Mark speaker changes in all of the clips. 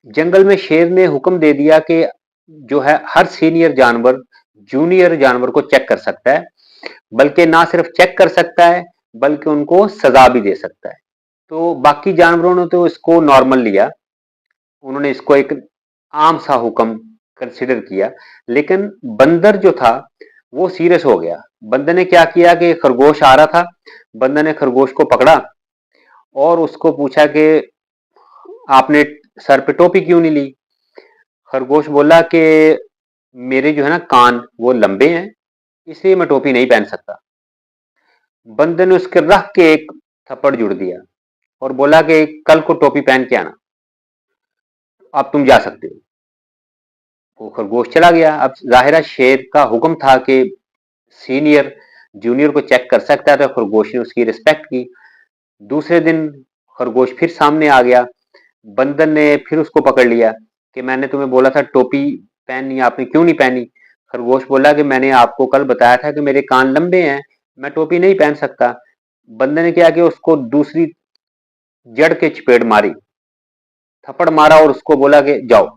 Speaker 1: जंगल में शेर ने हुक्म दे दिया कि जो है हर सीनियर जानवर जूनियर जानवर को चेक कर सकता है, बल्कि ना सिर्फ चेक कर सकता है बल्कि उनको सजा भी दे सकता है। तो बाकी जानवरों ने तो इसको नॉर्मल लिया, उन्होंने इसको एक आम सा हुक्म कंसिडर किया, लेकिन बंदर जो था वो सीरियस हो गया। बंदर ने क्या किया कि खरगोश आ रहा था, बंदर ने खरगोश को पकड़ा और उसको पूछा कि आपने सर पे टोपी क्यों नहीं ली। खरगोश बोला कि मेरे जो है ना कान वो लंबे हैं, इसलिए मैं टोपी नहीं पहन सकता। बंदर ने उसके रख के एक थप्पड़ जुड़ दिया और बोला कि कल को टोपी पहन के आना, अब तुम जा सकते हो। वो खरगोश चला गया। अब जाहिरा शेर का हुक्म था कि सीनियर जूनियर को चेक कर सकता है, तो खरगोश ने उसकी रिस्पेक्ट की। दूसरे दिन खरगोश फिर सामने आ गया, बंदर ने फिर उसको पकड़ लिया कि मैंने तुम्हें बोला था टोपी पहननी, आपने क्यों नहीं पहनी। खरगोश बोला कि मैंने आपको कल बताया था कि मेरे कान लंबे हैं, मैं टोपी नहीं पहन सकता। बंदर ने क्या किया, उसको दूसरी जड़ के चपेट मारी, थप्पड़ मारा और उसको बोला कि जाओ।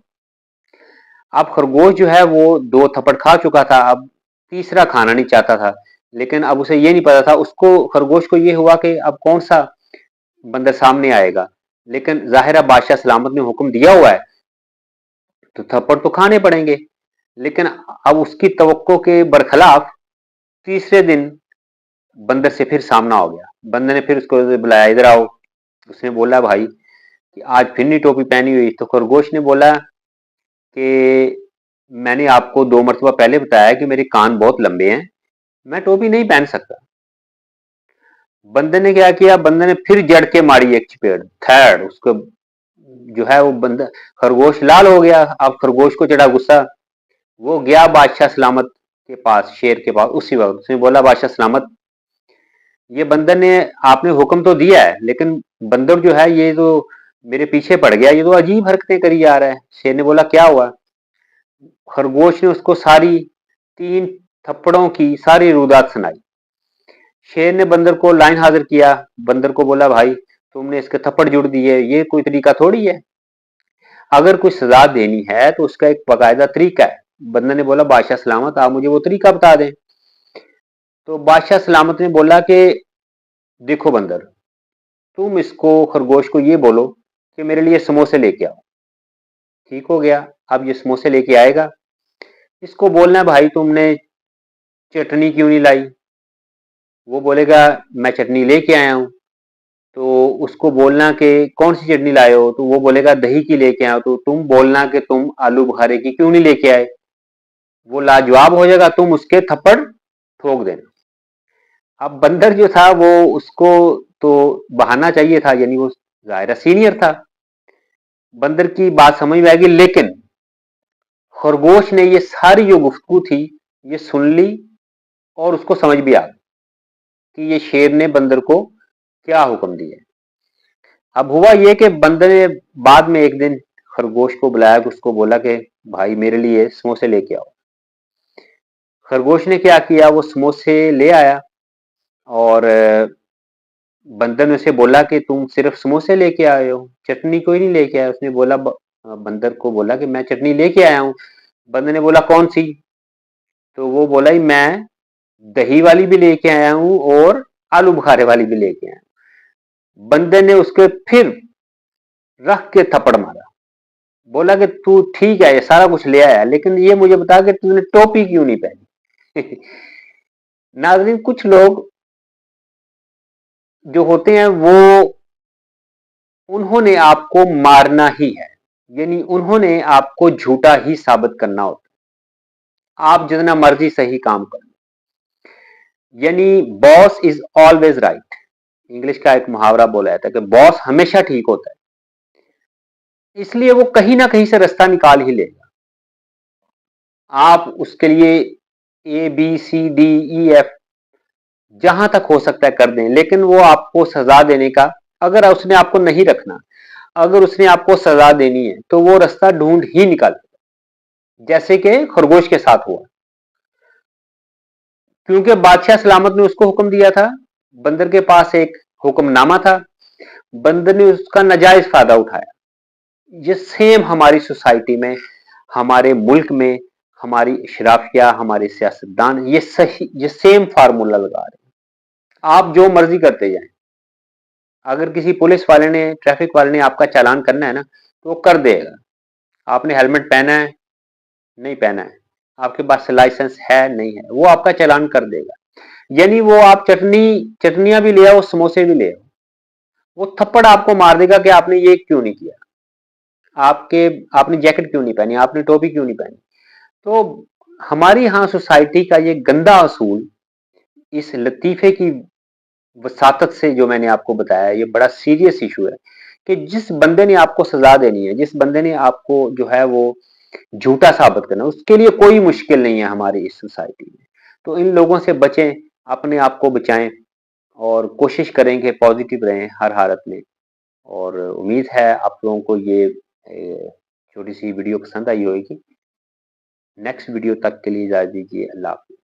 Speaker 1: अब खरगोश जो है वो दो थप्पड़ खा चुका था, अब तीसरा खाना नहीं चाहता था, लेकिन अब उसे ये नहीं पता था, उसको खरगोश को ये हुआ कि अब कौन सा बंदर सामने आएगा। लेकिन जाहिरा बादशाह सलामत ने हुक्म दिया हुआ है तो थप्पड़ तो खाने पड़ेंगे। लेकिन अब उसकी तवक्को के बरखिलाफ तीसरे दिन बंदर से फिर सामना हो गया। बंदर ने फिर उसको बुलाया, इधर आओ। उसने बोला भाई कि आज फिर नहीं टोपी पहनी हुई। तो खरगोश ने बोला कि मैंने आपको दो मरतबा पहले बताया कि मेरे कान बहुत लंबे हैं, मैं टोपी नहीं पहन सकता। बंदर ने क्या किया, बंदर ने फिर जड़ के मारी एक चपेट, थर्ड उसको जो है वो बंदर खरगोश लाल हो गया। अब खरगोश को चढ़ा गुस्सा, वो गया बादशाह सलामत के पास, शेर के पास। उसी वक्त उसने बोला बादशाह सलामत, ये बंदर ने आपने हुक्म तो दिया है, लेकिन बंदर जो है ये तो मेरे पीछे पड़ गया, ये तो अजीब हरकतें करी जा रहा है। शेर ने बोला क्या हुआ। खरगोश ने उसको सारी तीन थप्पड़ों की सारी रुदात सुनाई। शेर ने बंदर को लाइन हाजिर किया, बंदर को बोला भाई तुमने इसके थप्पड़ जुड़ दिए, ये कोई तरीका थोड़ी है, अगर कोई सजा देनी है तो उसका एक बाकायदा तरीका है। बंदर ने बोला बादशाह सलामत आप मुझे वो तरीका बता दें। तो बादशाह सलामत ने बोला कि देखो बंदर, तुम इसको खरगोश को ये बोलो कि मेरे लिए समोसे लेके आओ, ठीक हो गया। अब ये समोसे लेके आएगा। इसको बोलना है भाई तुमने चटनी क्यों नहीं लाई, वो बोलेगा मैं चटनी लेके आया हूं। तो उसको बोलना कि कौन सी चटनी लाए हो, तो वो बोलेगा दही की लेके आया, तो तुम बोलना कि तुम आलू बुखारे की क्यों नहीं लेके आए। वो लाजवाब हो जाएगा, तुम उसके थप्पड़ ठोक देना। अब बंदर जो था वो उसको तो बहाना चाहिए था, यानी वो जाहिर सीनियर था, बंदर की बात समझ में आएगी। लेकिन खरगोश ने ये सारी जो गुफ्तगू थी ये सुन ली और उसको समझ भी आ गई कि ये शेर ने बंदर को क्या हुक्म दिया। अब हुआ ये कि बंदर ने बाद में एक दिन खरगोश को बुलाया, उसको बोला कि भाई मेरे लिए समोसे लेके आओ। खरगोश ने क्या किया, वो समोसे ले आया और बंदर ने उसे बोला कि तुम सिर्फ समोसे लेके आए हो, चटनी कोई नहीं लेके आया। उसने बोला बंदर को बोला कि मैं चटनी लेके आया हूँ। बंदर ने बोला कौन सी। तो वो बोला मैं दही वाली भी लेके आया हूँ और आलू बुखारे वाली भी लेके आया हूँ। बंदर ने उसके फिर रख के थप्पड़ मारा, बोला कि तू ठीक है ये सारा कुछ ले आया, लेकिन ये मुझे बता कि तूने टोपी क्यों नहीं पहनी। नाज़रीन, कुछ लोग जो होते हैं वो उन्होंने आपको मारना ही है, यानी उन्होंने आपको झूठा ही साबित करना होता है, आप जितना मर्जी सही काम कर लो। यानी boss is always right, English का एक मुहावरा बोला जाता है कि बॉस हमेशा ठीक होता है, इसलिए वो कहीं ना कहीं से रास्ता निकाल ही लेगा। आप उसके लिए ABCDEF जहां तक हो सकता है कर दें, लेकिन वो आपको सजा देने का, अगर उसने आपको नहीं रखना, अगर उसने आपको सजा देनी है तो वो रास्ता ढूंढ ही निकाल, जैसे कि खरगोश के साथ हुआ। क्योंकि बादशाह सलामत ने उसको हुक्म दिया था, बंदर के पास एक हुक्मनामा था, बंदर ने उसका नाजायज फायदा उठाया। ये सेम हमारी सोसाइटी में, हमारे मुल्क में, हमारी शराफिया, हमारे सियासतदान ये सेम फार्मूला लगा रहे हैं। आप जो मर्जी करते जाएं, अगर किसी पुलिस वाले ने, ट्रैफिक वाले ने आपका चालान करना है ना, तो वो कर देगा। आपने हेलमेट पहना है, नहीं पहना है, आपके पास लाइसेंस है, नहीं है, वो आपका चालान कर देगा। यानी वो आप चटनियां भी ले आओ, समोसे भी ले आओ, वो थप्पड़ आपको मार देगा कि आपने ये क्यों नहीं किया, आपके आपने जैकेट क्यों नहीं पहनी, आपने टोपी क्यों नहीं पहनी। तो हमारी यहाँ सोसाइटी का ये गंदा असूल, इस लतीफे की वसातत से जो मैंने आपको बताया, ये बड़ा सीरियस इशू है कि जिस बंदे ने आपको सजा देनी है, जिस बंदे ने आपको जो है वो झूठा साबित करना, उसके लिए कोई मुश्किल नहीं है हमारी इस सोसाइटी में। तो इन लोगों से बचें, अपने आप को बचाएं और कोशिश करें कि पॉजिटिव रहें हर हालत में। और उम्मीद है आप लोगों को ये छोटी सी वीडियो पसंद आई होगी। नेक्स्ट वीडियो तक के लिए इजाजत दीजिए। अल्लाह हाफ़िज़।